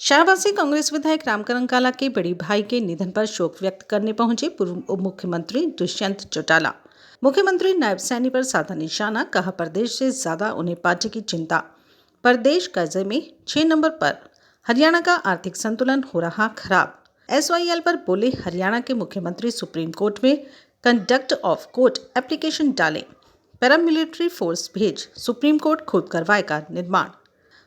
शाहबाद कांग्रेस विधायक रामकरण काला के बड़ी भाई के निधन पर शोक व्यक्त करने पहुंचे पूर्व उप मुख्यमंत्री दुष्यंत चौटाला। मुख्यमंत्री नायब सैनी पर साधा निशाना, कहा प्रदेश से ज्यादा उन्हें पार्टी की चिंता। प्रदेश कर्जे में 6 नंबर पर, हरियाणा का आर्थिक संतुलन हो रहा खराब। SYL पर बोले हरियाणा के मुख्यमंत्री, सुप्रीम कोर्ट में कंडक्ट ऑफ कोर्ट एप्लीकेशन डालें, पैरामिलिट्री फोर्स भेज, सुप्रीम कोर्ट खुद करवाएगा निर्माण।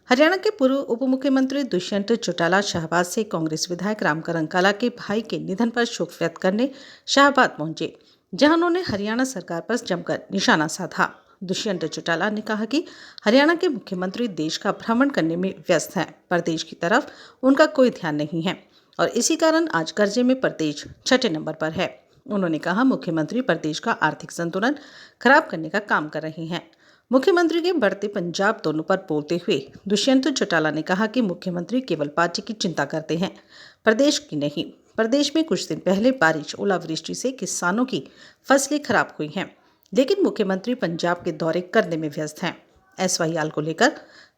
हरियाणा के पूर्व उप मुख्यमंत्री दुष्यंत चौटाला शाहबाद से कांग्रेस विधायक रामकरण काला के भाई के निधन पर शोक व्यक्त करने शाहबाद पहुंचे, जहां उन्होंने हरियाणा सरकार पर जमकर निशाना साधा। दुष्यंत चौटाला ने कहा कि हरियाणा के मुख्यमंत्री देश का भ्रमण करने में व्यस्त हैं, प्रदेश की तरफ उनका कोई ध्यान नहीं है और इसी कारण आज कर्जे में प्रदेश 6 नंबर पर है। उन्होंने कहा मुख्यमंत्री प्रदेश का आर्थिक संतुलन खराब करने का काम कर रहे हैं। मुख्यमंत्री के बढ़ते पंजाब दोनों पर बोलते हुए दुष्यंत चौटाला ने कहा कि मुख्यमंत्री केवल पार्टी की चिंता करते हैं, प्रदेश की नहीं। प्रदेश में कुछ दिन पहले बारिश ओलावृष्टि से किसानों की फसलें खराब हुई हैं, लेकिन मुख्यमंत्री पंजाब के दौरे करने में व्यस्त हैं। SYL को लेकर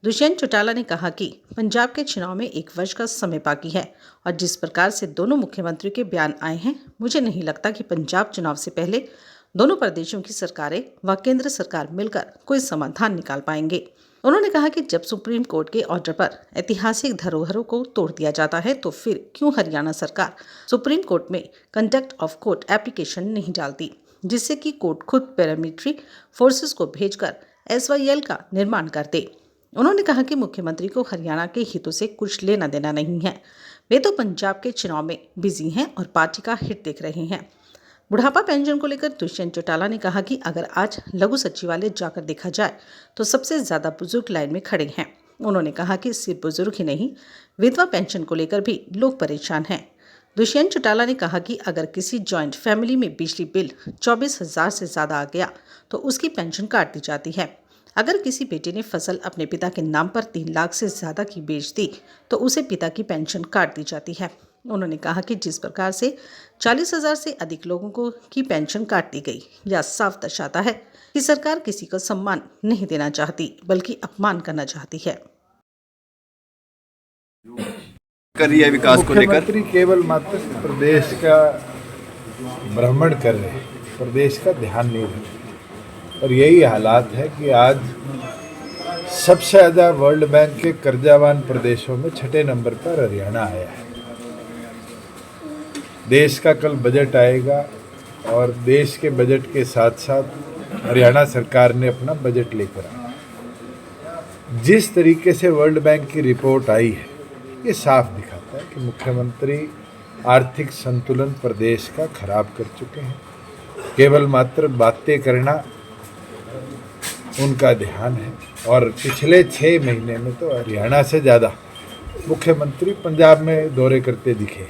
दुष्यंत चौटाला ने कहा कि पंजाब के चुनाव में 1 वर्ष का समय बाकी है और जिस प्रकार से दोनों मुख्यमंत्री के बयान आए हैं, मुझे नहीं लगता कि पंजाब चुनाव से पहले दोनों प्रदेशों की सरकारें व केंद्र सरकार मिलकर कोई समाधान निकाल पाएंगे। उन्होंने कहा कि जब सुप्रीम कोर्ट के ऑर्डर पर ऐतिहासिक धरोहरों को तोड़ दिया जाता है तो फिर क्यों हरियाणा सरकार सुप्रीम कोर्ट में कंडक्ट ऑफ कोर्ट एप्लीकेशन नहीं डालती, जिससे कि कोर्ट खुद पैरामिलिट्री फोर्सेस को भेजकर SYL का निर्माण कर दे। उन्होंने कहा कि मुख्यमंत्री को हरियाणा के हितों से कुछ लेना देना नहीं है, वे तो पंजाब के चुनाव में बिजी हैं और पार्टी का हित देख रहे हैं। बुढ़ापा पेंशन को लेकर दुष्यंत चौटाला ने कहा कि अगर आज लघु सचिवालय जाकर देखा जाए तो सबसे ज्यादा बुजुर्ग लाइन में खड़े हैं। उन्होंने कहा कि सिर्फ बुजुर्ग ही नहीं, विधवा पेंशन को लेकर भी लोग परेशान हैं। दुष्यंत चौटाला ने कहा कि अगर किसी जॉइंट फैमिली में बिजली बिल 24,000 से ज्यादा आ गया तो उसकी पेंशन काट दी जाती है। अगर किसी बेटे ने फसल अपने पिता के नाम पर 3 लाख से ज्यादा की बेच दी तो उसे पिता की पेंशन काट दी जाती है। उन्होंने कहा कि जिस प्रकार से 40,000 से अधिक लोगों को की पेंशन काट दी गई, यह साफ दर्शाता है कि सरकार किसी को सम्मान नहीं देना चाहती बल्कि अपमान करना चाहती है। कर रही है विकास को लेकर, मुख्यमंत्री केवल मात्र प्रदेश का भ्रमण कर रहे हैं, प्रदेश का ध्यान नहीं रहे और यही हालात है कि आज सबसे ज़्यादा वर्ल्ड बैंक के कर्जावान प्रदेशों में 6 नंबर पर हरियाणा आया है। देश का कल बजट आएगा और देश के बजट के साथ साथ हरियाणा सरकार ने अपना बजट लेकर आया। जिस तरीके से वर्ल्ड बैंक की रिपोर्ट आई है, ये साफ दिखाता है कि मुख्यमंत्री आर्थिक संतुलन प्रदेश का खराब कर चुके हैं। केवल मात्र बातें करना उनका ध्यान है और पिछले 6 महीने में तो हरियाणा से ज़्यादा मुख्यमंत्री पंजाब में दौरे करते दिखे।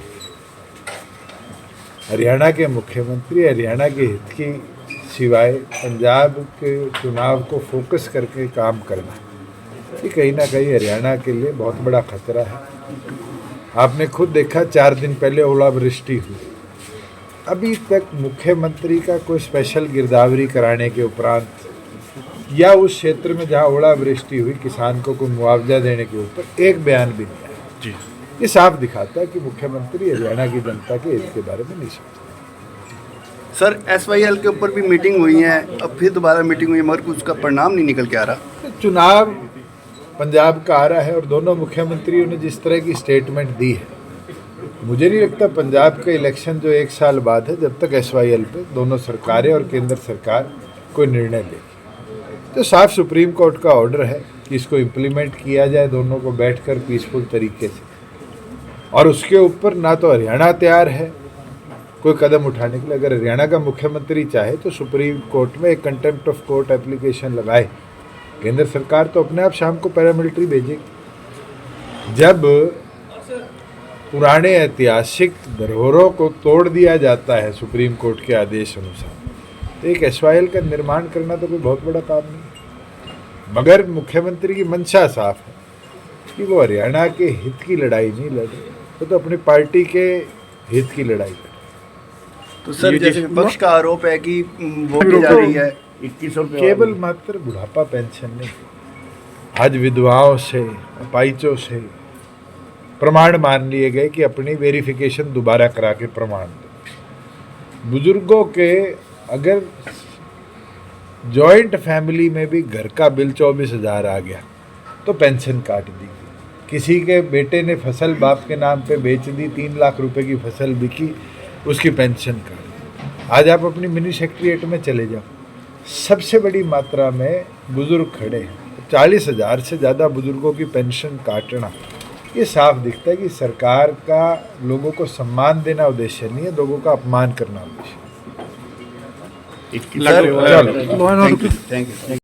हरियाणा के मुख्यमंत्री हरियाणा के हित की सिवाय पंजाब के चुनाव को फोकस करके काम करना, ये कहीं ना कहीं हरियाणा के लिए बहुत बड़ा खतरा है। आपने खुद देखा 4 दिन पहले ओलावृष्टि हुई, अभी तक मुख्यमंत्री का कोई स्पेशल गिरदावरी कराने के उपरांत या उस क्षेत्र में जहां ओलावृष्टि हुई किसान को कोई मुआवजा देने के ऊपर एक बयान भी नहीं आया जी। ये साफ दिखाता है कि मुख्यमंत्री हरियाणा की जनता के हित के बारे में नहीं सोचते। सर SYL के ऊपर भी मीटिंग हुई है, अब फिर दोबारा मीटिंग हुई है, मगर कुछ का परिणाम नहीं निकल के आ रहा। चुनाव पंजाब का आ रहा है और दोनों मुख्यमंत्रियों ने जिस तरह की स्टेटमेंट दी है, मुझे नहीं लगता पंजाब का इलेक्शन जो 1 साल बाद है, जब तक SYL पे दोनों सरकारें और केंद्र सरकार कोई निर्णय लेगी। तो साफ सुप्रीम कोर्ट का ऑर्डर है कि इसको इम्प्लीमेंट किया जाए दोनों को बैठकर पीसफुल तरीके से, और उसके ऊपर ना तो हरियाणा तैयार है कोई कदम उठाने के लिए। अगर हरियाणा का मुख्यमंत्री चाहे तो सुप्रीम कोर्ट में एक कंटेम्प्ट ऑफ कोर्ट एप्लीकेशन लगाए, केंद्र सरकार तो अपने आप शाम को पैरामिलिट्री भेजेगी। जब पुराने ऐतिहासिक धरोहरों को तोड़ दिया जाता है सुप्रीम कोर्ट के आदेश अनुसार, तो एक SYL का निर्माण करना तो कोई बहुत बड़ा काम नहीं। मगर मुख्यमंत्री की मंशा साफ है कि वो हरियाणा के हित की लड़ाई नहीं लड़ रहे, वो तो अपनी पार्टी के हित की लड़ाई लड़ रहे। तो सर जैसे विपक्ष का आरोप है कि वोट की जा रही है 2100 केवल मात्र बुढ़ापा पेंशन नहीं, आज विधवाओं से, अपाहिजों से, प्रमाण मान लिए गए कि अपनी वेरिफिकेशन दोबारा करा के प्रमाण दें। बुजुर्गों के अगर जॉइंट फैमिली में भी घर का बिल 24,000 आ गया तो पेंशन काट दी गई। किसी के बेटे ने फसल बाप के नाम पे बेच दी, 3 लाख रुपए की फसल बिकी, उसकी पेंशन काट दी। आज आप अपनी मिनी सेक्रेटरीट में चले जाओ, सबसे बड़ी मात्रा में बुजुर्ग खड़े हैं। 40,000 से ज़्यादा बुजुर्गों की पेंशन काटना, ये साफ दिखता है कि सरकार का लोगों को सम्मान देना उद्देश्य नहीं है, लोगों का अपमान करना उद्देश्य है। चलो, थैंक यू।